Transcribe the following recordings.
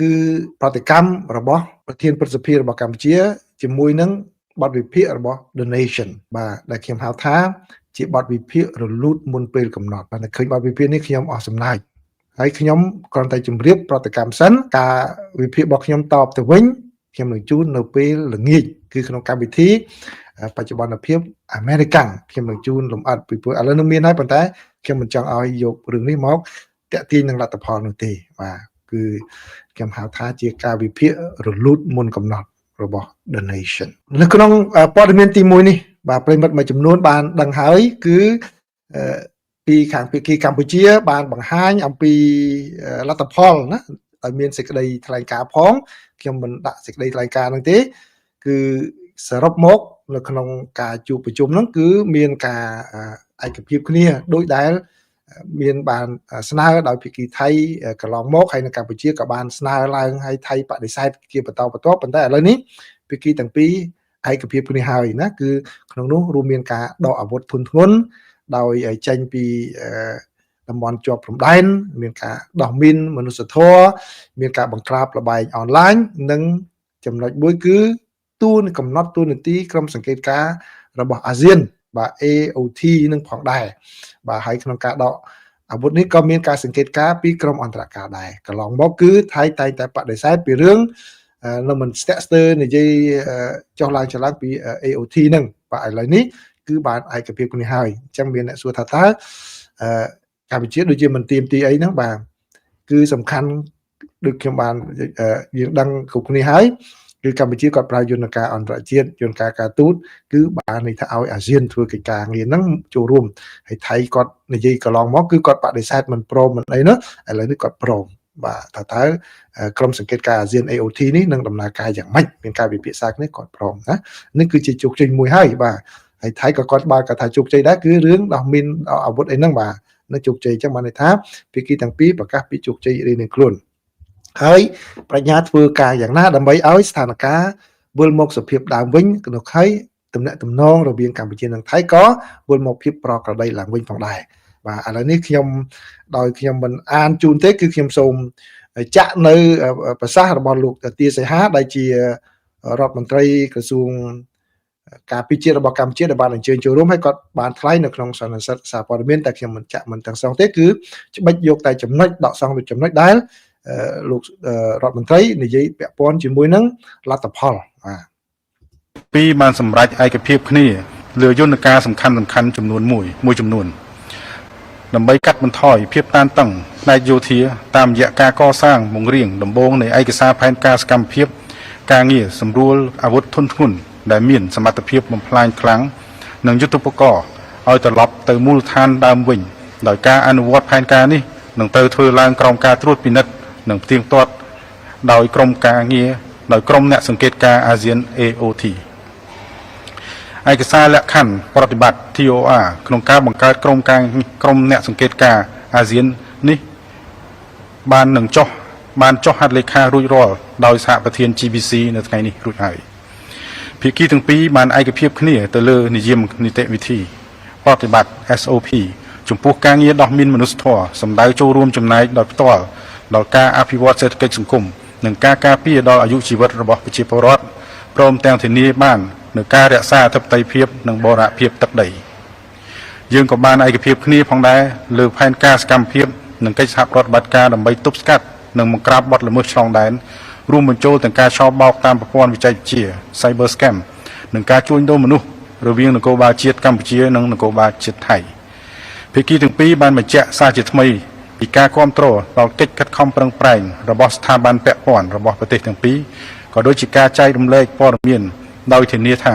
គឺប្រតិកម្មរបស់ប្រធានព្រឹទ្ធសភារបស់កម្ពុជាជាមួយនឹងបទវិភាគរបស់ The Nation បាទដែលខ្ញុំហៅថាជាបទវិភាគរលូតមុនពេលកំណត់បាទឃើញបទវិភាគនេះខ្ញុំអស់សំណើចហើយខ្ញុំគ្រាន់តែជម្រាបប្រតិកម្មសិនការវិភាគរបស់ខ្ញុំតបទៅវិញខ្ញុំនឹងជូននៅពេលល្ងាចគឺក្នុងកម្មវិធីបច្ចុប្បន្នភាពអាមេរិកាំងខ្ញុំនឹងជូនលម្អិតពីព្រោះឥឡូវនឹងមានហើយប៉ុន្តែខ្ញុំមិនចង់ឲ្យយករឿងនេះមកតាក់ទាញនឹងលទ្ធផលនោះទេបាទគឺខ្ញុំហៅថាជាការវិភាគរលូតមុនកំណត់របស់ The Nation នៅក្នុងព័ត៌មានទី1នេះបាទប្រិមិត្តមួយចំនួនបានដឹងហើយគឺពីខាងភាគីកម្ពុជាបានបង្ហាញអំពីលទ្ធផលណាឲ្យមានសេចក្តីថ្លែងការណ៍ផងខ្ញុំមិនដាក់សេចក្តីថ្លែងការណ៍ហ្នឹងទេគឺសរុបមកនៅក្នុងការជួបប្រជុំហ្នឹងគឺមានការឯកភាពគ្នាដោយដែលមានបានស្នើដោយភាគីថៃកន្លងមកហើយនៅកម្ពុជាក៏បានស្នើឡើងឲ្យថៃបដិសេធជាបន្តបន្ទាប់ប៉ុន្តែឥឡូវនេះភាគីទាំងពីរឯកភាពគ្នាហើយណាគឺក្នុងនោះរួមមានការដកអាវុធធុនធ្ងន់ដោយចេញពីតំបន់ជាប់ព្រំដែនមានការដោះមីនមនុស្សធម៌មានការបង្ក្រាបលបែងអនឡាញនិងចំណុចមួយគឺកំណត់តួនាទីក្រុមសង្កេតការណ៍របស់អាស៊ានបាទ AOT នឹងផងដែរបាទហើយក្នុងការដកអាវុធនេះក៏មានការសង្កេតការណ៍ពីក្រុមអន្តរការដែរកន្លងមកគឺថៃតែងតែបដិសេធពីរឿងនៅមិនស្ទាក់ស្ទើរនិយាយចុះឡើងចឡើងពី AOT ហ្នឹងបាទឥឡូវនេះគឺបានឯកភាពគ្នាហើយអញ្ចឹងមានអ្នកសួរថាតើកម្ពុជាដូចជាមិនទៀមទីអីហ្នឹងបាទគឺសំខាន់ដូចខ្ញុំបានយើងដឹងគ្រប់គ្នាហើយគឺកម្ពុជាគាត់ប្រើយន្តការអន្តរជាតិយន្តការការទូតគឺបានន័យថាឲ្យអាស៊ានធ្វើកិច្ចការងារហ្នឹងចូលរួមហើយថៃគាត់និយាយកន្លងមកគឺគាត់បដិសេធមិនព្រមមិនអីណាឥឡូវនេះគាត់ព្រមបាទតើក្រុមសង្កេតការណ៍អាស៊ាន AOT នេះនឹងដំណើរការយ៉ាងម៉េចមានការវិភាគសាគ្នាគាត់ព្រមណានេះគឺជាជោគជ័យមួយហើយបាទហើយថៃក៏គាត់បើគាត់ថាជោគជ័យដែរគឺរឿងដោះមីនអាវុធអីហ្នឹងបាទនឹងជោគជ័យអញ្ចឹងបានន័យថាភាគីទាំងពីរប្រកាសពីជោគជ័យរៀងៗខ្លួនហើយប្រាជ្ញាធ្វើការយ៉ាងណាដើម្បីឲ្យស្ថានភាពវិលមកសភាពដើមវិញក្នុងហើយទំនាក់ទំនងរវាងកម្ពុជានិងថៃក៏វិលមកភាពប្រក្រតីឡើងវិញផងដែរបាទឥឡូវនេះខ្ញុំមិនអានជូនទេគឺខ្ញុំសូមចាក់នៅប្រសាសន៍របស់លោកទាសីហាដែលជារដ្ឋមន្ត្រីក្រសួងការពិជាតិរបស់កម្ពុជាដែលបានអញ្ជើញចូលរួមហើយគាត់បានថ្លែងនៅក្នុងសន្និសីទសារព័ត៌មានតែខ្ញុំមិនចាក់មិនទាំងសងទេគឺច្បិចយកតែចំណុចដកសងទៅចំណុចដែលលោករដ្ឋមន្ត្រីនិយាយពាក់ព័ន្ធជាមួយនឹងលទ្ធផលបាទពីរបានសម្រេចឯកភាពគ្នាលើយន្តការសំខាន់ចំនួនមួយចំនួនដើម្បីកាត់បន្ថយភាពតានតឹងផ្នែកយោធាតាមរយៈការកសាងបង្រៀងដំបូងនៃឯកសារផែនការសកម្មភាពការងារសម្រួលអាវុធធុនធ្ងន់ដែលមានសមត្ថភាពបំផ្លាញខ្លាំងនិងយុទ្ធពកឲ្យត្រឡប់ទៅមូលដ្ឋានដើមវិញដោយការអនុវត្តផែនការនេះនឹងត្រូវធ្វើឡើងក្រោមការត្រួតពិនិត្យនិងផ្ទៀងផ្ទាត់ដោយក្រុមអ្នកសង្កេតការណ៍អាស៊ាន AOT ឯកសារលក្ខខណ្ឌប្រតិបត្តិ TOR ក្នុងការបង្កើតក្រុមអ្នកសង្កេតការណ៍អាស៊ាននេះបានចុះហត្ថលេខារួចរាល់ដោយសហប្រធាន GBC នៅថ្ងៃនេះរួចហើយភាគីទាំងពីរបានឯកភាពគ្នាទៅលើនិយមនីតិវិធីប្រតិបត្តិ SOP ចំពោះការងារដោះមីនមនុស្សធម៌សម្ដៅចូលរួមចំណែកដោយផ្ទាល់ដល់ការអភិវឌ្ឍសេដ្ឋកិច្ចសង្គមនិងការការពារដល់អាយុជីវិតរបស់ប្រជាពលរដ្ឋព្រមទាំងធានាបាននូវការរក្សាអធិបតេយ្យភាពនិងបូរណភាពទឹកដីយើងក៏បានឯកភាពគ្នាផងដែរលើផែនការសកម្មភាពនិងកិច្ចសហប្រតិបត្តិការដើម្បីទប់ស្កាត់និងបង្ក្រាបបទល្មើសឆ្លងដែនរួមបញ្ចូលទាំងការឆបោកតាមប្រព័ន្ធវិទ្យា Cyber Scam និងការជួញដូរមនុស្សរវាងនគរបាលជាតិកម្ពុជានិងនគរបាលជាតិថៃភាគីទាំងពីរបានបញ្ជាក់សារជាថ្មីពីការគាំទ្រដល់កិច្ចខិតខំប្រឹងប្រែងរបស់ស្ថាប័នពាក់ព័ន្ធរបស់ប្រទេសទាំងពីរក៏ដូចជាការចែករំលែកព័ត៌មានដោយធានាថា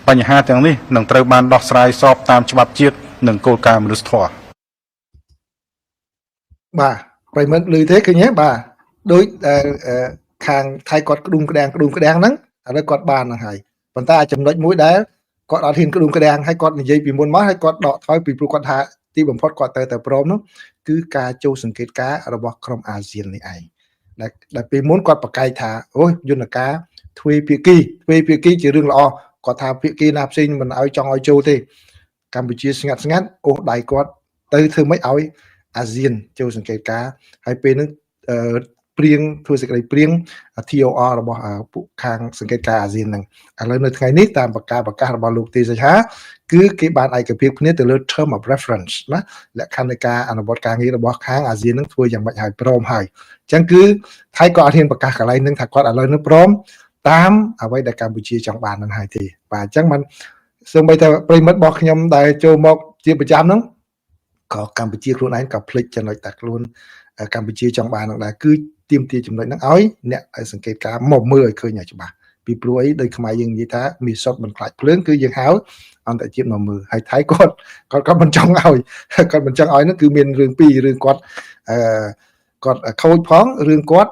បញ្ហាទាំងនេះនឹងត្រូវបានដោះស្រាយស្របតាមច្បាប់ជាតិនិងគោលការណ៍មនុស្សធម៌បាទប្រិមត្តឮទេឃើញទេបាទដូចខាងថៃគាត់ក្ដុំក្ដាំងហ្នឹងឥឡូវគាត់បានហ្នឹងហើយប៉ុន្តែចំណុចមួយដែលគាត់អត់ហ៊ានក្ដុំក្ដាំងហើយគាត់និយាយពីមុនមកហើយគាត់ដកថយពីព្រោះគាត់ថាទីបំផុតគាត់ទៅព្រមនោះគឺការចូលសង្កេតការណ៍របស់ក្រុមអាស៊ាននេះឯងដែលពេលមុនគាត់ប្រកែកថាអូយន្តការទ្វេភាគីជារឿងល្អគាត់ថាភាគីណាផ្សេងមិនឲ្យចង់ឲ្យចូលទេកម្ពុជាស្ងាត់អូសដៃគាត់ទៅធ្វើម៉េចឲ្យអាស៊ានចូលសង្កេតការណ៍ហើយពេលហ្នឹងព្ ព្រៀងធ្វើសេចក្តីព្រៀង TOR របស់ពួកខាងសង្កេតការណ៍អាស៊ានហ្នឹងឥឡូវនៅថ្ងៃនេះតាមប្រកាសរបស់លោកទីសីហាគឺគេបានឯកភាពគ្នាទៅលើ term of reference ណាលក្ខខណ្ឌនៃការអនុវត្តការងាររបស់ខាងអាស៊ានហ្នឹងធ្វើយ៉ាងម៉េចហើយព្រមហើយអញ្ចឹងគឺថៃក៏អត់ហ៊ានប្រកាសកន្លែងហ្នឹងថាគាត់ឥឡូវនេះព្រមតាមអ្វីដែលកម្ពុជាចង់បាននឹងហើយទេបាទអញ្ចឹងมันសូម្បីតែប្រិមិត្តរបស់ខ្ញុំដែលចូលមកជាប្រចាំហ្នឹងក៏កម្ពុជាខ្លួនឯងក៏ភ្លេចចំណុចតែខ្លួនកម្ពុជាចង់បាននឹងដែរគឺទាមទារចំណុចហ្នឹងឲ្យអ្នកដែលសង្កេតការមកមើលឲ្យឃើញឲ្យច្បាស់ពីព្រោះអីដោយខ្មែរយើងនិយាយថាមានសុតមិនខ្លាចភ្លើងគឺយើងហៅអន្តរជាតិមកមើលហើយថៃគាត់មិនចង់ឲ្យគាត់មិនចង់ឲ្យហ្នឹងគឺមានរឿងពីររឿងគាត់គាត់ខូចផងរឿងគាត់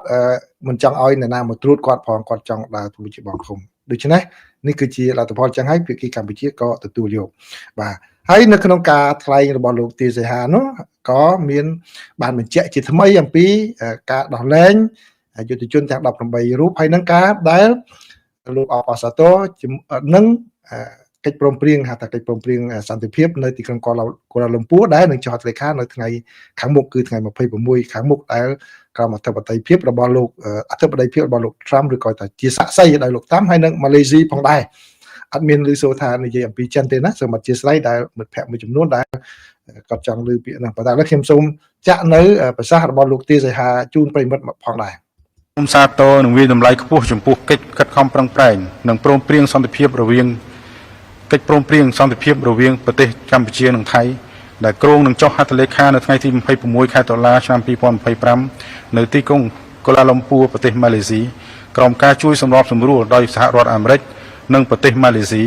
មិនចង់ឲ្យអ្នកណាមកត្រួតគាត់ផងគាត់ចង់ដើរធ្វើជាបងឃុំដូច្នេះនេះគឺជាលទ្ធផលចឹងហើយភាគីកម្ពុជាក៏ទទួលយកបាទហើយនៅក្នុងការថ្លែងរបស់លោកទីសីហានោះក៏មានបានបញ្ជាក់ជាថ្មីអំពីការដោះលែងយុទ្ធជនទាំង18រូបហើយនឹងការដែលលោកអបសាទរនឹងកិច្ចព្រមព្រៀងហៅថាកិច្ចព្រមព្រៀងសន្តិភាពនៅទីក្រុងកូឡាលំពួរដែលនឹងចុះហត្ថលេខានៅថ្ងៃខាងមុខគឺថ្ងៃ26ខាងមុខដែលក្រមអធិបតេយ្យភាពរបស់លោកអធិបតេយ្យភាពរបស់លោក Trump ឬក៏ជាសាក្សីដោយលោកតាមហើយនឹងម៉ាឡេស៊ីផងដែរអត់មានឮសូរថានិយាយអំពីចិនទេណាសូមអធិស្ឋានដែលមិត្តភ័ក្តិមួយចំនួនដែលគាត់ចង់ឮពាក្យហ្នឹងប៉ុន្តែឥឡូវខ្ញុំសូមចាក់នៅប្រសាសន៍របស់លោកទីសីហាជូនប្រិមិត្តផងដែរខ្ញុំសាទរនឹងវាតម្លៃខ្ពស់ចំពោះកិច្ចខិតខំប្រឹងប្រែងនិងព្រមព្រៀងសន្តិភាពរវាងកិច្ចព្រមព្រៀងសន្តិភាពរវាងប្រទេសកម្ពុជានិងថៃដែលគ្រោងនឹងចុះហត្ថលេខានៅថ្ងៃទី26ខែតុលាឆ្នាំ2025នៅទីក្រុងកូឡាលំពួរប្រទេសម៉ាឡេស៊ីក្រោមការជួយសម្របសម្រួលដោយសហរដ្ឋអាមេរិកនិងប្រទេសម៉ាឡេស៊ី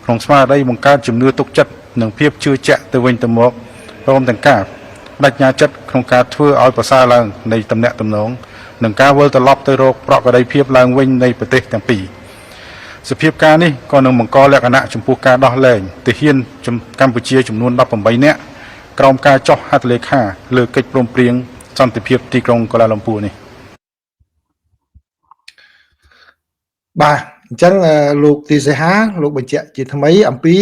ក្នុងស្មារតីបង្កើតជំនឿទុកចិត្តនិងភាពជឿជាក់ទៅវិញទៅមកព្រមទាំងការបដិញ្ញាចិត្តក្នុងការធ្វើឲ្យប្រសើរឡើងនៃទំនាក់ទំនងនិងការវិលត្រឡប់ទៅរកប្រក្រតីភាពឡើងវិញនៃប្រទេសទាំងពីរសភាពការនេះក៏នឹងបង្កលក្ខណៈចំពោះការដោះលែងទាហានកម្ពុជាចំនួន18នាក់ក្រោមការចុះហត្ថលេខាលើកិច្ចព្រមព្រៀងសន្តិភាពទីក្រុងកូឡាលំពួរនេះបាទអញ្ចឹងលោកទីសីហាលោកបញ្ជាក់ជាថ្មីអំពី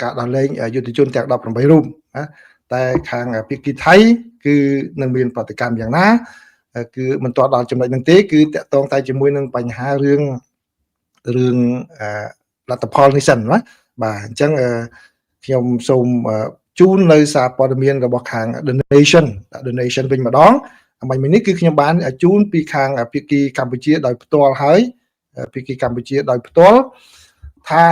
ការដោះលែងយុទ្ធជនទាំង18រូបណាតែខាងភាគីថៃគឺនឹងមានប្រតិកម្មយ៉ាងណាគឺមិនទាន់ដល់ចំណុចហ្នឹងទេគឺតកតងតែជាមួយនឹងបញ្ហារឿងលទ្ធផលនេះសិនណាបាទអញ្ចឹងខ្ញុំសូមជូននៅសារព័ត៌មានរបស់ខាង The Nation វិញម្ដងមិញនេះគឺខ្ញុំបានជូនពីខាងភាគីកម្ពុជាដោយផ្ទាល់ហើយភាគីកម្ពុជាដោយផ្ទាល់ថា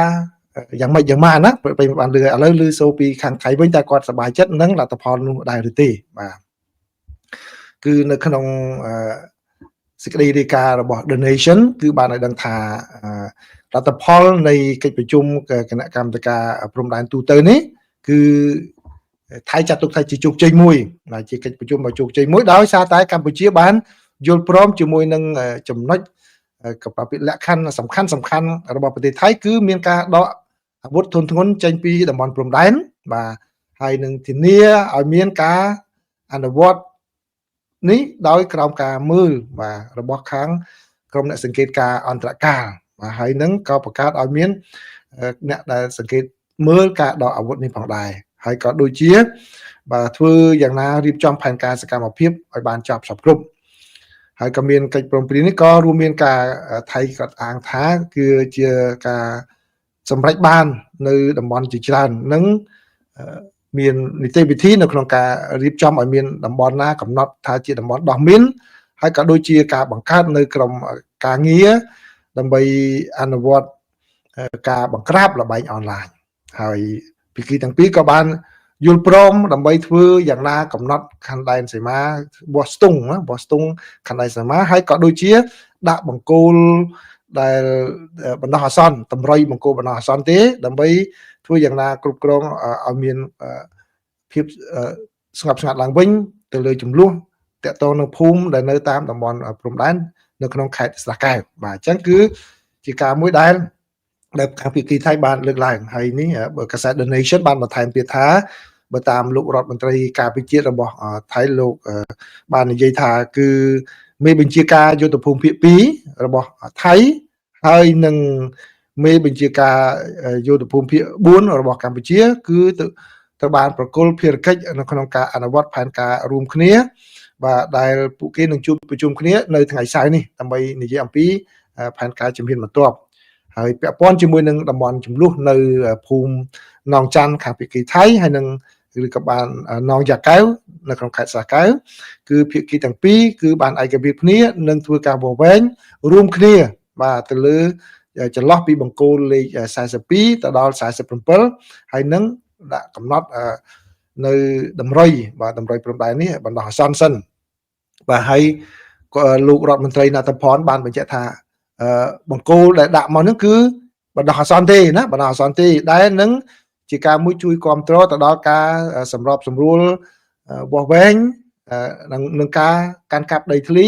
យ៉ាងម៉េចយ៉ាងម៉ាណាពេលបានលើឥឡូវឮសូរពីខាងថៃវិញតែគាត់សប្បាយចិត្តនឹងលទ្ធផលនោះដែរឬទេបាទគឺនៅក្នុងសេចក្តីរាយការណ៍របស់ The Nation គឺបានឲ្យដឹងថាលទ្ធផលនៃកិច្ចប្រជុំគណៈកម្មាធិការព្រំដែនទូទៅនេះគឺថៃចាត់ទុកថាជាជោគជ័យមួយដែលជាកិច្ចប្រជុំដ៏ជោគជ័យមួយដោយសារតែកម្ពុជាបានយល់ព្រមជាមួយនឹងចំណុចក៏ប្រភេទលក្ខខណ្ឌសំខាន់របស់ប្រទេសថៃគឺមានការដកអាវុធធុនធ្ងន់ចេញពីតំបន់ព្រំដែនបាទហើយនឹងធានាឲ្យមានការអនុវត្តនេះដោយក្រោមការមើលបាទរបស់ខាងក្រុមអ្នកសង្កេតការអន្តរកាលបាទហើយនឹងក៏បង្កើតឲ្យមានអ្នកដែលសង្កេតមើលការដកអាវុធនេះផងដែរហើយក៏ដូចជាបាទធ្វើយ៉ាងណារៀបចំផែនការសកម្មភាពឲ្យបានចប់សពគ្រប់ហើយក៏មានកិច្ចព្រមព្រៀងនេះក៏រួមមានការថៃក៏អាងថាគឺជាការសម្រេចបាននៅតំបន់ជាច្រើននិងមាននីតិវិធីនៅក្នុងការរៀបចំឲ្យមានតំបន់ណាកំណត់ថាជាតំបន់ដោះមានហើយក៏ដូចជាការបង្កើតនៅក្រុមការងារដើម្បីអនុវត្តការបង្ក្រាបល្បែងអនឡាញហើយភាគីទាំងពីរក៏បានយល់ព្រមដើម្បីធ្វើយ៉ាងណាកំណត់ខណ្ឌដែនសីមាបោះស្ទង់ខណ្ឌដែនសីមាហើយក៏ដូចជាដាក់បង្គោលដែលបណ្ដោះអាសន្នតម្រុយបង្គោលបណ្ដោះអាសន្នទេដើម្បីធ្វើយ៉ាងណាគ្រប់គ្រងឲ្យមានភាពស្ងប់ស្ងាត់ឡើងវិញទៅលើចំនួនតកតងនឹងភូមិដែលនៅតាមតំបន់ព្រំដែននៅក្នុងខេត្តស្រះកែវបាទអញ្ចឹងគឺជាការមួយដែលខាងភាគីថៃបានលើកឡើងហើយនេះកាសែត The Nation បានបន្ថែមទៀតថាបើតាមលោករដ្ឋមន្ត្រីការពារជាតិរបស់ថៃលោកបាននិយាយថាគឺមេបញ្ជាការយុទ្ធភូមិភាគ2របស់ថៃហើយនឹងមេបញ្ជាការយុទ្ធភូមិភាគ4របស់កម្ពុជាគឺត្រូវបានប្រគល់ភារកិច្ចនៅក្នុងការអនុវត្តផែនការរួមគ្នា បាទដែលពួកគេនឹងជួបប្រជុំគ្នានៅថ្ងៃសៅរ៍នេះដើម្បីនិយាយអំពីផែនការជំហានបន្ទាប់ហើយពាក់ព័ន្ធជាមួយនឹងតំបន់ចំនួននៅភូមិនងច័ន្ទខាងភាគីថៃហើយនឹងឬក៏បាននងយ៉ាកែវនៅក្នុងខេត្តសាកែវគឺភាគីទាំងពីរគឺបានឯកភាពគ្នានឹងធ្វើការវាស់វែងរួមគ្នាបាទទៅលើចន្លោះពីបង្គោលលេខ42ទៅដល់47ហើយនឹងដាក់កំណត់នៅតម្រុយបាទតម្រុយព្រំដែននេះបណ្ដោះអាសន្នសិនបាទហើយលោករដ្ឋមន្ត្រីណតភ័ណ្ឌបានបញ្ជាក់ថាបង្គោលដែលដាក់មកហ្នឹងគឺបណ្ដោះអាសន្នទេណាបណ្ដោះអាសន្នទេដែលនឹងជាការមួយជួយគ្រប់គ្រងទៅដល់ការសម្របសម្រួលវាស់វែងនឹងការកាន់កាប់ដីធ្លី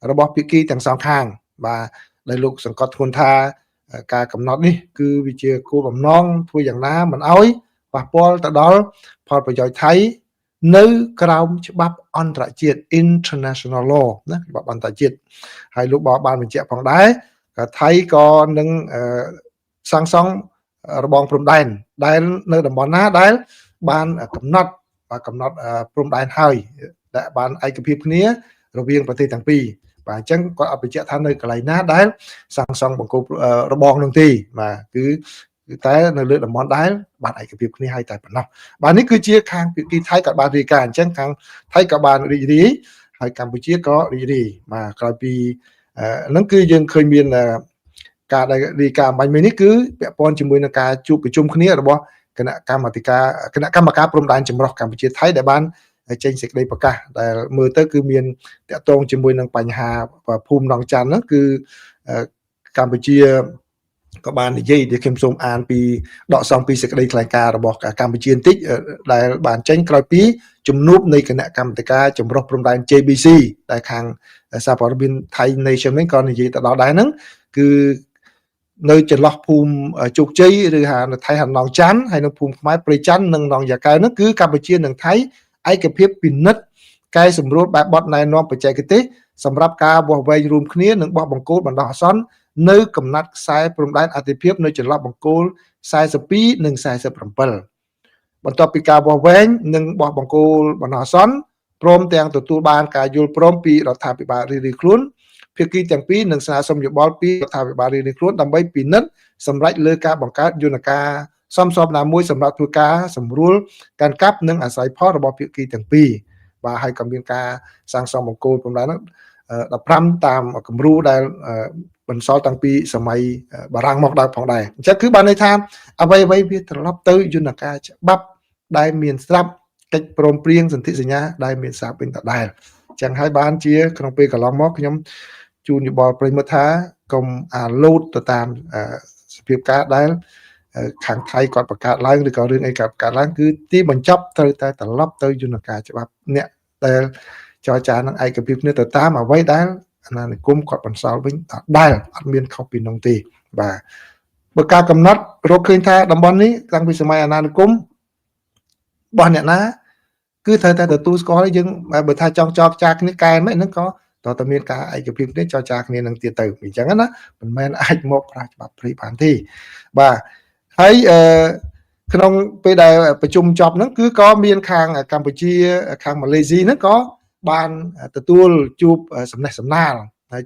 របស់ភាគីទាំងសងខាងបាទដែលលោកសង្កត់ធ្ងន់ថាការកំណត់នេះគឺវាជាគោលបំណងធ្វើយ៉ាងណាមិនឲ្យប៉ះពាល់ទៅដល់ផលប្រយោជន៍ថៃនៅក្រោមច្បាប់អន្តរជាតិ international law ណាច្បាប់អន្តរជាតិហើយលោកបានបញ្ជាក់ផងដែរថៃក៏នឹងសាងសង់របងព្រំដែនដែលនៅតំបន់ណាដែលបានកំណត់ព្រំដែនហើយដែលបានឯកភាពគ្នារវាងប្រទេសទាំងពីរបាទអញ្ចឹងគាត់អត់បញ្ជាក់ថានៅកន្លែងណាដែលសាងសង់បង្គោលរបងនោះទេបាទគឺតែនៅលើតំបន់ដែលបានឯកភាពគ្នាហើយតែប៉ុណ្ណោះបាទនេះគឺជាខាងភាគីថៃក៏បានរាយការណ៍អញ្ចឹងខាងថៃក៏បានរីករាយហើយកម្ពុជាក៏រីករាយបាទក្រោយពីហ្នឹងគឺយើងឃើញមានការដែលរាយការណ៍បាញ់មិញនេះគឺពាក់ព័ន្ធជាមួយនឹងការជួបប្រជុំគ្នារបស់គណៈកម្មាធិការព្រំដែនចម្រុះកម្ពុជាថៃដែលបានចេញសេចក្តីប្រកាសដែលមើលទៅគឺមានតាក់ទងជាមួយនឹងបញ្ហាភូមិនងច័ន្ទហ្នឹងគឺកម្ពុជាក៏បាននិយាយដែលខ្ញុំសូមអានពីដកសំពីសេចក្តីថ្លែងការណ៍របស់កម្ពុជាបន្តិចដែលបានចេញក្រោយពីជំនួបនៃគណៈកម្មាធិការចម្រុះព្រំដែន JBC ដែលខាងសារព័ត៌មាន Thai Nation វិញក៏និយាយទៅដល់ដែរហ្នឹងគឺនៅចន្លោះភូមិជោគជ័យឬហៅនៅថៃហនងច័ន្ទហើយនៅភូមិខ្មែរព្រៃច័ន្ទនិងនងយ៉ាកែវហ្នឹងគឺកម្ពុជានិងថៃឯកភាពពិនិត្យកែសម្រួលបែបបទណែនាំបច្ចេកទេសសម្រាប់ការវាស់វែងរួមគ្នានិងបោះបង្គោលបណ្ដោះអាសន្ននៅកំណត់ខ្សែព្រំដែនអធិភាពនៅចន្លោះបង្គោល42និង47បន្ទាប់ពីការវាស់វែងនិងបោះបង្គោលបណ្ដោះអាសន្នព្រមទាំងទទួលបានការយល់ព្រមពីរដ្ឋាភិបាលរៀងៗខ្លួនភាគីទាំងពីរនឹងស្នើសុំយោបល់ពីរដ្ឋាភិបាលរៀងៗខ្លួនដើម្បីពិនិត្យសម្រាប់លើការបង្កើតយន្តការសមស្របណាមួយសម្រាប់ធ្វើការសម្រួលការកាប់និងអាស្រ័យផលរបស់ភាគីទាំងពីរបាទហើយក៏មានការសាងសង់បង្គោលព្រំដែន15តាមគំរូដែលបន្សល់តាំងពីសម័យបារាំងមកដល់ផងដែរអញ្ចឹងគឺបានន័យថាអ្វីវាត្រឡប់ទៅយន្តការច្បាប់ដែលមានស្រាប់កិច្ចព្រមព្រៀងសន្ធិសញ្ញាដែលមានស្រាប់វិញដដែលអញ្ចឹងហើយបានជាក្នុងពេលកន្លងមកខ្ញុំជូនយោបល់ប្រិយមិត្តថាកុំអាឡូតទៅតាមសភាពការដែលខាងថៃគាត់បង្កើតឡើងឬក៏រឿងអីកើតឡើងគឺទីបញ្ចប់ត្រូវតែត្រឡប់ទៅយន្តការច្បាប់អ្នកដែលចរចានឹងឯកភាពគ្នាទៅតាមអ្វីដែលអាណានិគមគាត់បន្សល់វិញដដែលអត់មានខុសពីនោះទេបាទបើការកំណត់រកឃើញថាតំបន់នេះតាំងពីសម័យអាណានិគមរបស់អ្នកណាគឺត្រូវតែទទួលស្គាល់យើងបើថាចង់ចរចាគ្នាកែមិនហ្នឹងក៏តើតើមានការឯកភាពគ្នាចរចាគ្នានឹងទៀតទៅអញ្ចឹងណាមិនមែនអាចមកប្រើច្បាប់ព្រៃបានទេបាទហើយក្នុងពេលដែលប្រជុំចប់ហ្នឹងគឺក៏មានខាងកម្ពុជាខាងម៉ាឡេស៊ីហ្នឹងក៏បានទទួលជួបសំណេះសំណាលហើយ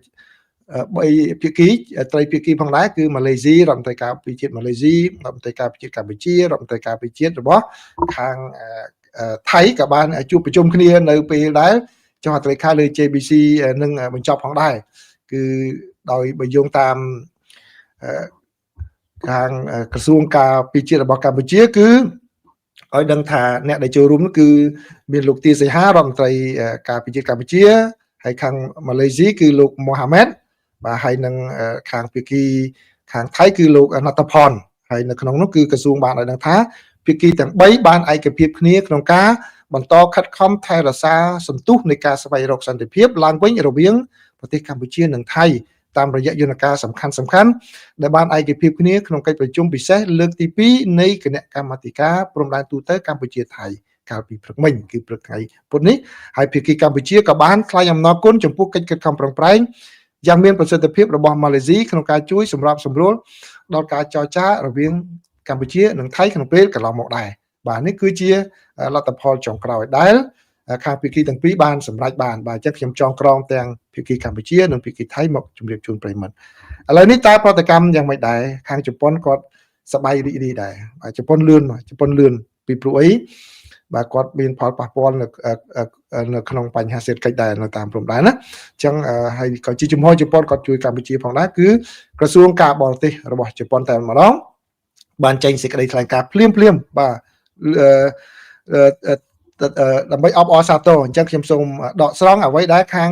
3ភាគីត្រីភាគីផងដែរគឺម៉ាឡេស៊ីរដ្ឋមន្ត្រីការពារជាតិម៉ាឡេស៊ីរដ្ឋមន្ត្រីការពារជាតិកម្ពុជារដ្ឋមន្ត្រីការពារជាតិរបស់ខាងថៃក៏បានជួបប្រជុំគ្នានៅពេលដែលចុះហត្ថលេខាលើ JBC នឹងបញ្ចប់ផងដែរគឺដោយបើយោងតាមខាងក្រសួងការពារជាតិរបស់កម្ពុជាគឺឲ្យដឹងថាអ្នកដែលចូលរួមនោះគឺមានលោកទាសីហារដ្ឋមន្ត្រីការពារជាតិកម្ពុជាហើយខាងម៉ាឡេស៊ីគឺលោកម៉ូហាម៉ែតបាទហើយនឹងខាងភាគីខាងថៃគឺលោកណតផនហើយនៅក្នុងនោះគឺក្រសួងបានឲ្យដឹងថាភាគីទាំង3បានឯកភាពគ្នាក្នុងការបន្តខិតខំថែរក្សាសន្ទុះនៃការស្វែងរកសន្តិភាពឡើងវិញរវាងប្រទេសកម្ពុជានិងថៃតាមរយៈយន្តការសំខាន់ដែលបានឯកភាពគ្នាក្នុងកិច្ចប្រជុំពិសេសលើកទី2នៃគណៈកម្មាធិការព្រំដែនទូតកម្ពុជាថៃកាលពីព្រឹកមិញគឺព្រឹកថ្ងៃពុធនេះហើយភាគីកម្ពុជាក៏បានថ្លែងអំណរគុណចំពោះកិច្ចខិតខំប្រឹងប្រែងយ៉ាងមានប្រសិទ្ធភាពរបស់ម៉ាឡេស៊ីក្នុងការជួយសម្របសម្រួលដល់ការចរចារវាងកម្ពុជានិងថៃក្នុងពេលកន្លងមកដែរបាទនេះគឺជាលទ្ធផលចុងក្រោយដែល ខាងភាគីទាំងពីរបានសម្រេចបានបាទអញ្ចឹងខ្ញុំចងក្រងទាំងភាគីកម្ពុជានិងភាគីថៃមកជម្រាបជូនប្រិយមិត្តឥឡូវនេះតើប្រតិកម្មយ៉ាងម៉េចដែរខាងជប៉ុនគាត់សប្បាយរីករាយដែរបាទជប៉ុនលឿនពីព្រោះអីបាទគាត់មានផលប៉ះពាល់នៅក្នុងបញ្ហាសេដ្ឋកិច្ចដែរនៅតាមព្រំដែនណាអញ្ចឹងហើយក៏ជាជំហរជប៉ុនគាត់ជួយកម្ពុជាផងដែរគឺក្រសួងការបរទេសរបស់ជប៉ុនតែម្ដងបានចេញសេចក្តីថ្លែងការណ៍ភ្លាមបាទដើម្បីអបអរសាទរអញ្ចឹងខ្ញុំសូមដកស្រង់អ្វីដែលខាង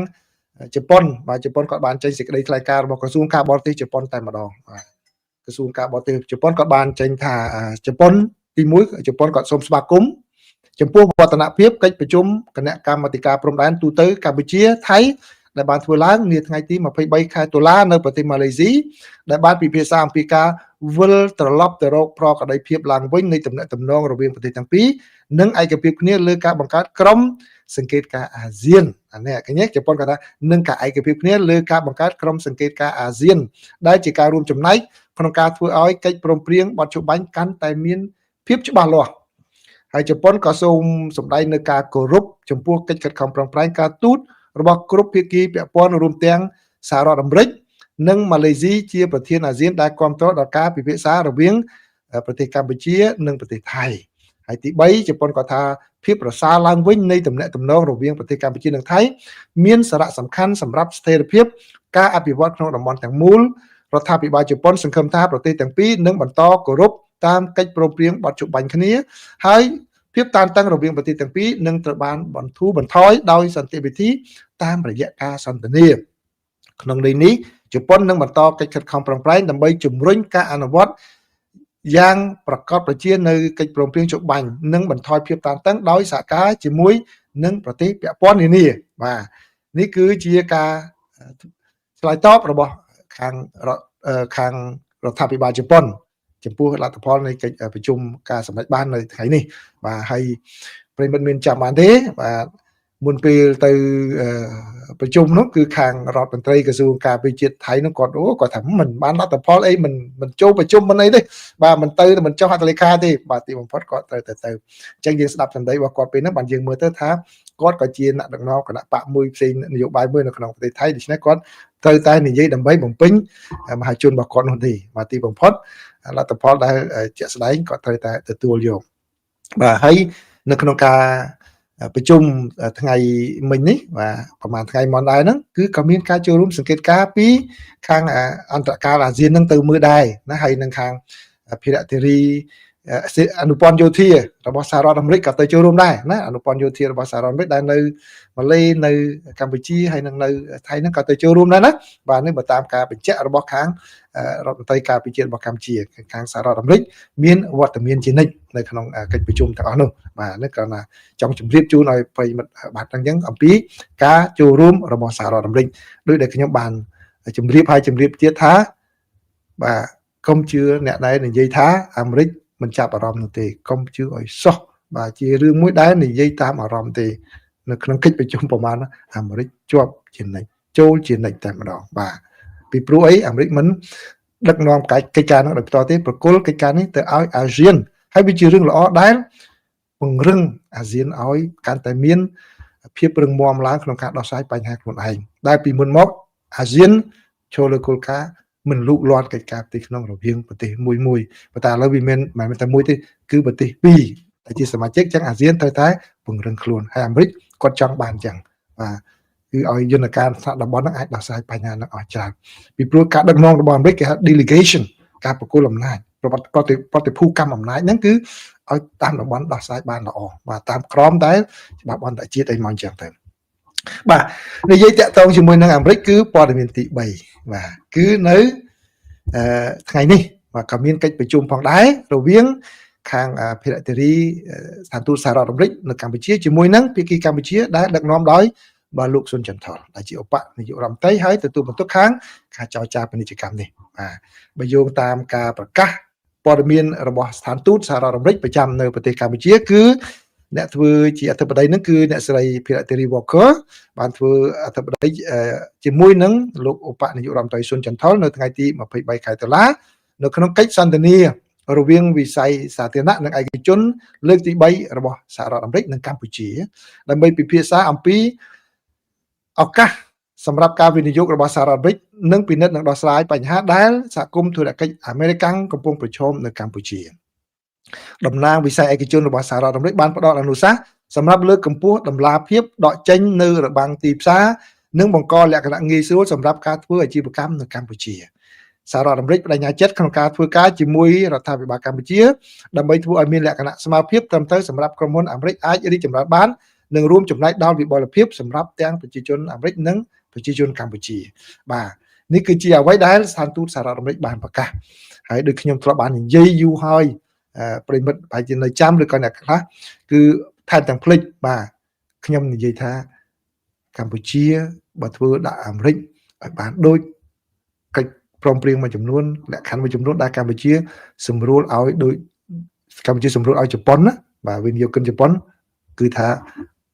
ជប៉ុនបាទជប៉ុនគាត់បានចេញសេចក្តីថ្លែងការណ៍របស់ក្រសួងការបរទេសជប៉ុនតែម្ដងបាទក្រសួងការបរទេសជប៉ុនគាត់បានចេញថាជប៉ុនទី1ជប៉ុនគាត់សូមស្វាគមន៍ចំពោះវឌ្ឍនភាពកិច្ចប្រជុំគណៈកម្មាធិការព្រំដែនទូទៅកម្ពុជាថៃដែលបានធ្វើឡើងនាថ្ងៃទី23ខែតុលានៅប្រទេសម៉ាឡេស៊ីដែលបានពិភាក្សាអំពីការវិលត្រឡប់ទៅរកប្រក្រតីភាពឡើងវិញនៃទំនាក់ទំនងរវាងប្រទេសទាំងពីរនិងឯកភាពគ្នាលើការបង្កើតក្រុមសង្កេតការអាស៊ានអានេះកញ្ញាជប៉ុនគាត់ថានឹងការឯកភាពគ្នាលើការបង្កើតក្រុមសង្កេតការអាស៊ានដែលជាការរួមចំណែកក្នុងការធ្វើឲ្យកិច្ចព្រមព្រៀងបទជបាញ់កាន់តែមានភាពច្បាស់លាស់ហើយជប៉ុនក៏សូមសម្ដែងនៅការគោរពចំពោះកិច្ចខិតខំប្រឹងប្រែងការទូតរបស់គ្រប់ភាគីពាក់ព័ន្ធរួមទាំងសហរដ្ឋអាមេរិកនិងម៉ាឡេស៊ីជាប្រធានអាស៊ានដែលគាំទ្រដល់ការពិភាក្សារវាងប្រទេសកម្ពុជានិងប្រទេសថៃហើយទី3ជប៉ុនក៏ថាភាពប្រសើរឡើងវិញនៃទំនាក់ទំនងរវាងប្រទេសកម្ពុជានិងថៃមានសារៈសំខាន់សម្រាប់ស្ថិរភាពការអភិវឌ្ឍក្នុងតំបន់ទាំងមូលរដ្ឋាភិបាលជប៉ុនសង្ឃឹមថាប្រទេសទាំងពីរនឹងបន្តគោរពតាមកិច្ចព្រមព្រៀងបទជបាញ់គ្នាហើយភាពតានតឹងរវាងប្រទេសទាំងពីរនឹងត្រូវបានបន្ធូរបន្ថយដោយសន្តិវិធីតាមរយៈការសន្ទនាក្នុងន័យនេះជប៉ុននឹងបន្តកិច្ចខិតខំប្រឹងប្រែងដើម្បីជំរុញការអនុវត្តយ៉ាងប្រកបប្រជានៅកិច្ចព្រមព្រៀងជបាញ់និងបន្ថយភាពតានតឹងដោយសហការជាមួយនឹងប្រទេសពាក់ព័ន្ធនានាបាទនេះគឺជាការឆ្លើយតបរបស់ខាងរដ្ឋាភិបាលជប៉ុនចំពោះលទ្ធផលនៃកិច្ចប្រជុំការសម្រេចបាននៅថ្ងៃនេះបាទហើយប្រិយមិត្តមានចាំបានទេបាទមុនពេលទៅប្រជុំនោះគឺខាងរដ្ឋមន្ត្រីក្រសួងការពារជាតិថៃនោះគាត់ថាមិនបានលទ្ធផលអីមិនចូលប្រជុំមិនអីទេបាទមិនទៅមិនចុះហត្ថលេខាទេបាទទីបំផុតគាត់ត្រូវទៅអញ្ចឹងយើងស្ដាប់សម្ដីរបស់គាត់ពេលហ្នឹងបានយើងមើលទៅថាគាត់ក៏ជាអ្នកដឹកនាំគណៈបកមួយផ្សេងនយោបាយមួយនៅក្នុងប្រទេសថៃដូច្នេះគាត់ត្រូវតែនិយាយដើម្បីបំពេញមហាជនរបស់គាត់នោះទេបាទទីបំផុតលទ្ធផលដែលជាក់ស្ដែងគាត់ត្រូវតែទទួលយកបាទហើយនៅក្នុងការប្រជុំថ្ងៃមិញនេះបាទប្រហែលថ្ងៃមុនដែរហ្នឹងគឺក៏មានការចូលរួមសង្កេតការណ៍ពីខាងអន្តរការអាស៊ានហ្នឹងទៅមើលដែរណាហើយនឹងខាងភិរៈធារីអនុព័ន្ធយោធារបស់សហរដ្ឋអាមេរិកក៏ទៅចូលរួមដែរណាអនុព័ន្ធយោធារបស់សហរដ្ឋអាមេរិកដែលនៅម៉ាឡេនៅកម្ពុជាហើយនឹងនៅថៃហ្នឹងក៏ទៅចូលរួមដែរណាបាទនេះបើតាមការបញ្ជាក់របស់ខាងរដ្ឋមន្ត្រីការពារជាតិរបស់កម្ពុជាខាងសហរដ្ឋអាមេរិកមានវត្តមានជានិច្ចនៅក្នុងកិច្ចប្រជុំទាំងអស់នោះបាទនេះគ្រាន់តែចង់ជម្រាបជូនឲ្យប្រិយមិត្តបាទអញ្ចឹងអំពីការចូលរួមរបស់សហរដ្ឋអាមេរិកដោយដែលខ្ញុំបានជម្រាបទៀតថាបាទកុំជឿអ្នកដែលនិយាយថាអាមេរិកមិនចាប់អារម្មណ៍នោះទេកុំជឿឲ្យសោះបាទជារឿងមួយដែលនិយាយតាមអារម្មណ៍ទេនៅក្នុងកិច្ចប្រជុំប្រមាណអាមេរិកជាប់ជានិច្ចចូលជានិច្ចតែម្ដងបាទពីព្រោះអីអាមេរិកមិនដឹកនាំកិច្ចការនោះដោយផ្ទាល់ទេប្រគល់កិច្ចការនេះទៅឲ្យអាស៊ានហើយវាជារឿងល្អដែលពង្រឹងអាស៊ានឲ្យកាន់តែមានភាពរឹងមាំឡើងក្នុងការដោះស្រាយបញ្ហាខ្លួនឯងដែលពីមុនមកអាស៊ានចូលលើគោលការណ៍មិនលូកលាន់កិច្ចការផ្ទៃក្នុងរវាងប្រទេសមួយប៉ុន្តែឥឡូវវាមិនមែនតែមួយទេគឺប្រទេសពីរដែលជាសមាជិកចឹងអាស៊ានត្រូវតែពង្រឹងខ្លួនហើយអាមេរិកគាត់ចង់បានចឹងបាទគឺឲ្យយន្តការថ្នាក់តំបន់ហ្នឹងអាចដោះស្រាយបញ្ហាហ្នឹងអស់ច្រើនពីព្រោះការដឹកនាំរបស់អាមេរិកគេហៅ delegation ការប្រគល់អំណាចប្រតិភូកម្មអំណាចហ្នឹងគឺឲ្យតាមតំបន់ដោះស្រាយបានល្អបាទតាមក្រមតែច្បាប់អន្តរជាតិអីមកចឹងទៅបាទនិយាយតាក់ទងជាមួយនឹងអាមេរិកគឺព័ត៌មានទី3បាទគឺនៅថ្ងៃនេះបាទក៏មានកិច្ចប្រជុំផងដែររវាងខាងភិរៈធារីស្ថានទូតសហរដ្ឋអាមេរិកនៅកម្ពុជាជាមួយនឹងភាគីកម្ពុជាដែលដឹកនាំដោយបាទលោកស៊ុនចន្ទថលដែលជាឧបនាយករដ្ឋមន្ត្រីហើយទទួលបន្ទុកខាងការចរចាពាណិជ្ជកម្មនេះបាទបើយោងតាមការប្រកាសព័ត៌មានរបស់ស្ថានទូតសហរដ្ឋអាមេរិកប្រចាំនៅប្រទេសកម្ពុជាគឺអ្នកធ្វើជាអធិបតីនឹងគឺអ្នកស្រីភិរៈធារី Walker បានធ្វើអធិបតីជាមួយនឹងលោកឧបនាយករដ្ឋមន្ត្រីស៊ុនចន្ទថលនៅថ្ងៃទី23ខែតុលានៅក្នុងកិច្ចសន្ទនា រវាងវិស័យសាធារណៈនិងឯកជនលើកទី3របស់សហរដ្ឋអាមេរិកនិងកម្ពុជាដើម្បីពិភាក្សាអំពីឱកាសសម្រាប់ការវិនិយោគរបស់សហរដ្ឋអាមេរិកនិងពិនិត្យនិងដោះស្រាយបញ្ហាដែលសហគមន៍ធុរកិច្ចអាមេរិកកំពុងប្រឈមនៅកម្ពុជាតំណាងវិស័យឯកជនរបស់សហរដ្ឋអាមេរិកបានផ្ដល់អនុសាសន៍សម្រាប់លើកកម្ពស់តម្លាភាពដកចេញនៅរបាំងទីផ្សារនិងបង្កលក្ខណៈងាយស្រួលសម្រាប់ការធ្វើអាជីវកម្មនៅកម្ពុជាសហរដ្ឋអាមេរិកបដិញ្ញាចិត្តក្នុងការធ្វើការជាមួយរដ្ឋាភិបាលកម្ពុជាដើម្បីធ្វើឲ្យមានលក្ខណៈស្មើភាពត្រឹមត្រូវសម្រាប់ក្រុមហ៊ុនអាមេរិកអាចរីកចម្រើនបាននិងរួមចំណែកដល់វិបុលភាពសម្រាប់ទាំងប្រជាជនអាមេរិកនិងប្រជាជនកម្ពុជាបាទនេះគឺជាអ្វីដែលស្ថានទូតសហរដ្ឋអាមេរិកបានប្រកាសហើយដូចខ្ញុំធ្លាប់បាននិយាយយូរហើយប្រិមិត្តប្រហែលជានៅចាំឬក៏អ្នកខ្លះគឺថែមទាំងភ្លេចបាទខ្ញុំនិយាយថាកម្ពុជាបើធ្វើដាក់អាមេរិកឲ្យបានដូចកិច្ចព្រមព្រៀងមួយចំនួនលក្ខខណ្ឌមួយចំនួនដែលកម្ពុជាសម្រួលឲ្យដូចកម្ពុជាសម្រួលឲ្យជប៉ុនណាបាទវិនិយោគិនជប៉ុនគឺថា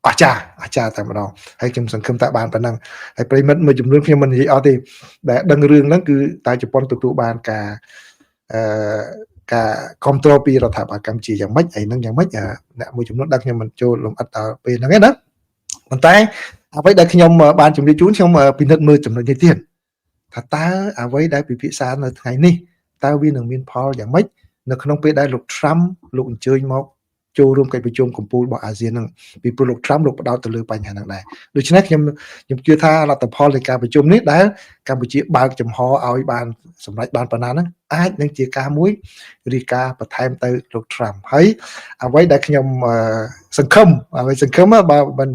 អស្ចារ្យតែម្ដងហើយខ្ញុំសង្ឃឹមថាបានប៉ុណ្ណឹងហើយប្រិមិត្តមួយចំនួនខ្ញុំមិននិយាយអត់ទេដែលដឹងរឿងហ្នឹងគឺតែជប៉ុនទទួលបានការគ្រប់គ្រងពីរដ្ឋាភិបាលកម្ពុជាយ៉ាងម៉េចហើយនឹងយ៉ាងម៉េចអ្នកមួយចំនួនដែលខ្ញុំមិនចូលលំអិតដល់ពេលហ្នឹងឯណាប៉ុន្តែអ្វីដែលខ្ញុំបានជម្រាបជូនខ្ញុំពិនិត្យមើលចំណុចនេះទៀតថាតើអ្វីដែលពិភាក្សានៅថ្ងៃនេះតើវានឹងមានផលយ៉ាងម៉េចនៅក្នុងពេលដែលលោក Trump លោកអញ្ជើញមកចូលរួមកិច្ចប្រជុំកំពូលរបស់អាស៊ានហ្នឹងពីព្រោះលោក Trump លោកបដោតទៅលើបញ្ហាហ្នឹងដែរដូច្នេះខ្ញុំជឿថាលទ្ធផលនៃការប្រជុំនេះដែលកម្ពុជាបើកចំហឲ្យបានសម្រេចបានប៉ុណ្ណាហ្នឹងអាចនឹងជាការមួយឬការបន្ថែមទៅលោក Trump ហើយអ្វីដែលខ្ញុំសង្ឃឹមបើបាន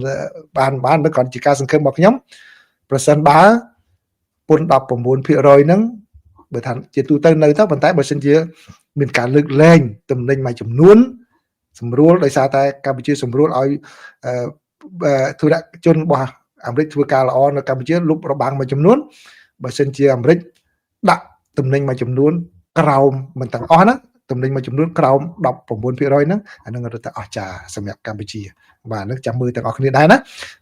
គ្រាន់ជាការសង្ឃឹមរបស់ខ្ញុំប្រសិនបើពន្ធ 19% ហ្នឹងបើថាជាទូទៅនៅទៅប៉ុន្តែបើសិនជាមានការលើកលែងទំនិញមួយចំនួនសម្រួលដោយសារតែកម្ពុជាសម្រួលឲ្យធុរជនរបស់អាមេរិកធ្វើការល្អនៅកម្ពុជាលុបរបាំងមួយចំនួនបើសិនជាអាមេរិកដាក់ទំនិញមួយចំនួនក្រោមមិនទាំងអស់ណាទំនិញមួយចំនួនក្រោម 19% ហ្នឹងអានឹងរត់តែអស្ចារ្យសម្រាប់កម្ពុជាបាទនឹងចាំមើលទាំងអស់គ្នាដែរណា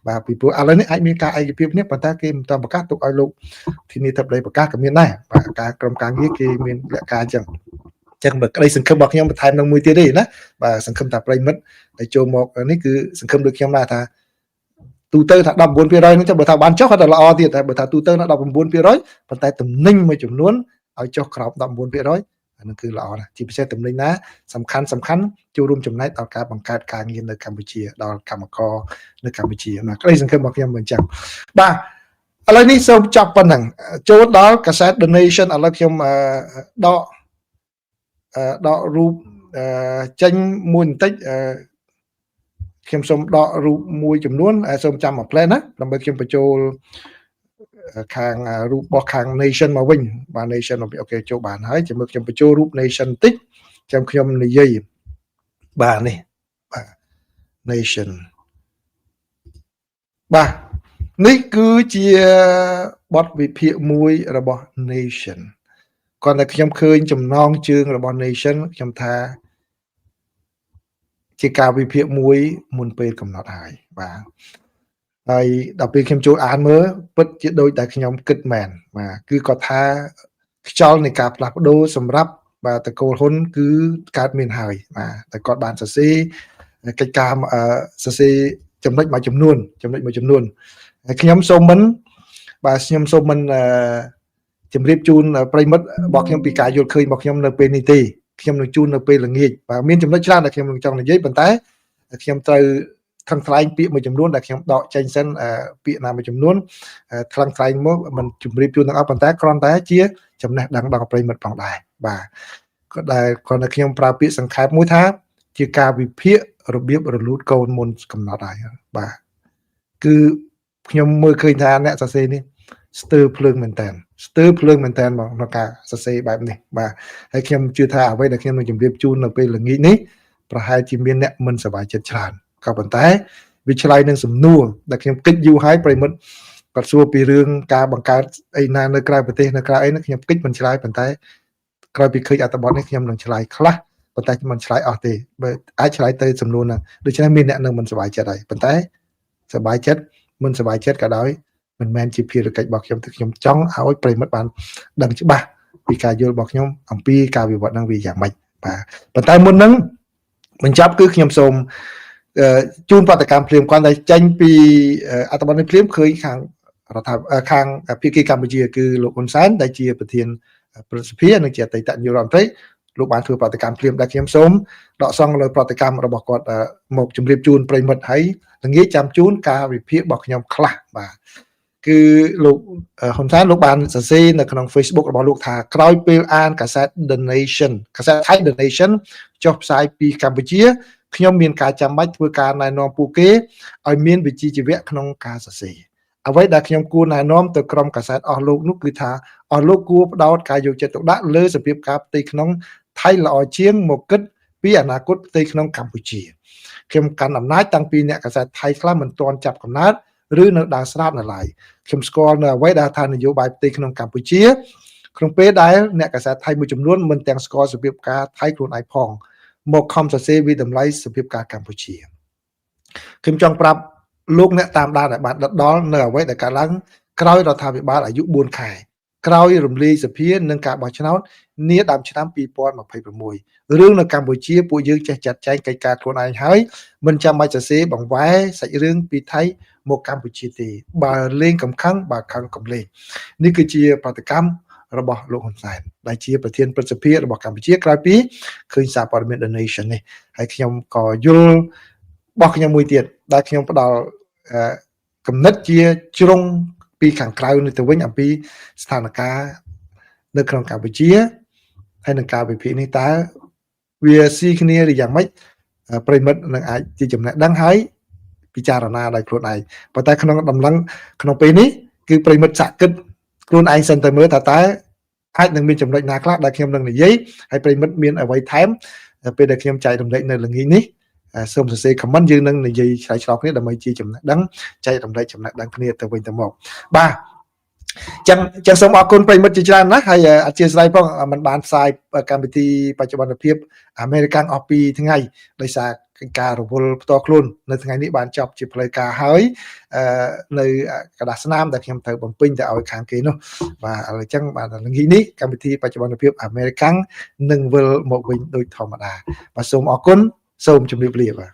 បាទពីព្រោះឥឡូវនេះអាចមានការឯកភាពនេះប៉ុន្តែគេមិនទាន់ប្រកាសទុកឲ្យលោកធានាធិបតីប្រកាសក៏មានដែរបាទការក្រុមការងារគេមានលក្ខការអញ្ចឹងបើក្តីសង្ឃឹមរបស់ខ្ញុំបន្ថែមនឹងមួយទៀតទេណាបាទសង្ឃឹមថាប្រិមិត្តដែលចូលមកនេះគឺសង្ឃឹមដូចខ្ញុំដែរថាទូទៅថា 19% ហ្នឹងចាំបើថាបានចុះក៏ល្អទៀតតែបើថាទូទៅណា 19% ប៉ុន្តែទំនិញមួយចំនួនឲ្យចុះក្រោម 19% អានឹងគឺល្អណាស់ជាពិសេសទំនិញណាសំខាន់ចូលរួមចំណែកដល់ការបង្កើតការងារនៅកម្ពុជាដល់កម្មករនៅកម្ពុជាណាក្តីសង្ឃឹមរបស់ខ្ញុំមិនចឹងបាទឥឡូវនេះសូមចាប់ប៉ុណ្ណឹងចូលដល់កាសែត The Nation ឥឡូវខ្ញុំដករូបចេញមួយបន្តិចខ្ញុំសូមដករូបមួយចំនួនសូមចាំមួយផ្លែណាដើម្បីខ្ញុំបញ្ចូលខាងរូបរបស់ខាង Nation មកវិញបាទ Nation អូខេចូលបានហើយចាំមើលខ្ញុំបញ្ចូលរូប Nation បន្តិចចាំខ្ញុំនិយាយបាទនេះបាទ Nation បាទនេះគឺជាបទវិភាគមួយរបស់ Nationគាត់តែខ្ញុំឃើញចំណងជើងរបស់ Nation ខ្ញុំថាជាការវិភាគមួយមុនពេលកំណត់ហើយបាទហើយដល់ពេលខ្ញុំចូលអានមើលពិតជាដូចតែខ្ញុំគិតមែនបាទគឺគាត់ថាខ្យល់នៃការផ្លាស់ប្ដូរសម្រាប់បាទតកូលហ៊ុនគឺកើតមានហើយបាទតែគាត់បានសរសេរកិច្ចការសរសេរចំណុចមួយចំនួនហើយខ្ញុំសូមមិនជម្រាបជូនប្រិមិត្តរបស់ខ្ញុំពីការយល់ឃើញរបស់ខ្ញុំនៅពេលនេះទេខ្ញុំនឹងជូននៅពេលល្ងាចបាទមានចំណុចច្រើនដែលខ្ញុំនឹងចង់និយាយប៉ុន្តែខ្ញុំត្រូវថ្លែងពាក្យមួយចំនួនដែលខ្ញុំដកចេញសិនពាក្យណាមួយចំនួនថ្លែងមកមិនជម្រាបជូនទាំងអស់ប៉ុន្តែគ្រាន់តែជាចំណេះដឹងដល់ប្រិមិត្តផងដែរបាទគាត់ដែលគ្រាន់តែខ្ញុំប្រើពាក្យសង្ខេបមួយថាជាការវិភាគរបៀបរលូតកូនមុនកំណត់ហើយបាទគឺខ្ញុំមើលឃើញថាអ្នកសរសេរនេះស្ទើរភ្លើងមែនតើមកក្នុងការសរសេរបែបនេះបាទហើយខ្ញុំជឿថាអ្វីដែលខ្ញុំនឹងជម្រាបជូននៅពេលល្ងាចនេះប្រហែលជាមានអ្នកមិនសប្បាយចិត្តច្រើនក៏ប៉ុន្តែវាឆ្លើយនឹងសំណួរដែលខ្ញុំគិតយូរហើយប្រិមិត្តគាត់សួរពីរឿងការបង្កើតអីណានៅក្រៅប្រទេសនៅក្រៅអីខ្ញុំគិតមិនឆ្លើយប៉ុន្តែក្រោយពីឃើញអត្ថបទនេះខ្ញុំនឹងឆ្លើយខ្លះប៉ុន្តែខ្ញុំមិនឆ្លើយអស់ទេបើអាចឆ្លើយទៅសំណួរហ្នឹងដូច្នេះមានអ្នកនឹងមិនសប្បាយចិត្តហើយប៉ុន្តែសប្បាយចិត្តមិនសប្បាយចិត្តក៏ដោយមិនមែនជាភារកិច្ចរបស់ខ្ញុំទេខ្ញុំចង់ឲ្យប្រិមិត្តបានដឹងច្បាស់ពីការយល់របស់ខ្ញុំអំពីការវិវត្តហ្នឹងវាយ៉ាងម៉េច បាទប៉ុន្តែមុនហ្នឹងបញ្ចប់គឺខ្ញុំសូមជូនប្រតិកម្មភ្លាមគាត់ដែលចេញពីអត្ថបទនេះភ្លាមឃើញខាងរដ្ឋាភិបាលខាងភាគីកម្ពុជាគឺលោកហ៊ុនសែនដែលជាប្រធានប្រសិទ្ធិនិងជាអតីតនាយករដ្ឋមន្ត្រីលោកបានធ្វើប្រតិកម្មភ្លាមដែលខ្ញុំសូមដកសង្កលើប្រតិកម្មរបស់គាត់មកជម្រាបជូនប្រិមិត្តហើយល្ងាចចាំជូនការវិភាគរបស់ខ្ញុំខ្លះបាទគឺលោកហ៊ុនសែនលោកបានសរសេរនៅក្នុង Facebook របស់លោកថាក្រោយពេលអានកាសែត The Nation កាសែត Thai The Nation ចុះផ្សាយពីកម្ពុជាខ្ញុំមានការចាំបាច់ធ្វើការណែនាំពួកគេឲ្យមានវិជ្ជាជីវៈក្នុងការសរសេរអ្វីដែលខ្ញុំគួរណែនាំទៅក្រុមកាសែតអស់លោកនោះគឺថាអស់លោកគួរផ្ដោតការយកចិត្តទុកដាក់លើសភាពការផ្ទៃក្នុងថៃល្អជាងមកគិតពីអនាគតផ្ទៃក្នុងកម្ពុជាខ្ញុំកាន់អំណាចតាំងពីអ្នកកាសែតថៃខ្លះមិនទាន់ចាប់កំណើតឬនៅដើរស្រាតនៅឡើយខ្ញុំស្គាល់នៅអ្វីដែលថានយោបាយផ្ទៃក្នុងកម្ពុជាក្នុងពេលដែលអ្នកកាសែតថៃមួយចំនួនមិនទាំងស្គាល់សភាពការថៃខ្លួនឯងផងមកខំសរសេរវិតម្លៃសភាពការកម្ពុជាខ្ញុំចង់ប្រាប់លោកអ្នកតាមដានឲ្យបានដិតដល់នៅអ្វីដែលកើតឡើងក្រោយរដ្ឋាភិបាលអាយុ4ខែក្រោយរំលាយសភានិងការបោះឆ្នោតនាដើមឆ្នាំ2026រឿងនៅកម្ពុជាពួកយើងចេះចាត់ចែងកិច្ចការខ្លួនឯងហើយមិនចាំបាច់សរសេរបង្វែរសាច់រឿងពីថៃមកកម្ពុជាទេបើលេងកំខឹងបើខឹងកំលេងនេះគឺជាប្រតិកម្មរបស់លោកហ៊ុនសែនដែលជាប្រធានព្រឹទ្ធសភារបស់កម្ពុជាក្រោយពីឃើញសារព័ត៌មាន The Nation នេះហើយខ្ញុំក៏យល់របស់ខ្ញុំមួយទៀតដែលខ្ញុំផ្ដល់គំនិតជាជ្រុងពីខាងក្រៅនេះទៅវិញអំពីស្ថានភាពនៅក្នុងកម្ពុជាហើយនឹងការវិភាគនេះតើវាស៊ីគ្នាឬយ៉ាងម៉េចប្រិមិត្តនឹងអាចជាចំណេះដឹងហើយពិចារណាដោយខ្លួនឯងប៉ុន្តែក្នុងដំណឹងក្នុងពេលនេះគឺប្រិមិត្តសាកគិតខ្លួនឯងសិនទៅមើលតើអាចនឹងមានចំណុចណាខ្លះដែលខ្ញុំនឹងនិយាយហើយប្រិមិត្តមានអ្វីថែមពេលដែលខ្ញុំចែករំលែកនៅល្ងាចនេះសូមសរសេរ comment យើងនឹងនិយាយឆ្លើយឆ្លងគ្នាដើម្បីជាចំណេះដឹងចែករំលែកចំណេះដឹងគ្នាទៅវិញទៅមកបាទចឹងសូមអរគុណប្រិមិត្តជាច្រើនណាស់ហើយអធិស្ឋានផងมันបានផ្សាយកម្មវិធីបច្ចុប្បន្នភាពអាមេរិកអស់ពីថ្ងៃដោយសារការរវល់ផ្ទាល់ខ្លួននៅថ្ងៃនេះបានចប់ជាផ្លូវការហើយនៅกระดาษស្នាមដែលខ្ញុំត្រូវបំពេញទៅឲ្យខាងគេនោះបាទឥឡូវចឹងបាទល្ងាចនេះកម្មវិធីបច្ចុប្បន្នភាពអាមេរិកនឹងវិលមកវិញដូចធម្មតាបាទសូមអរគុណសូមជម្រាបលាបាទ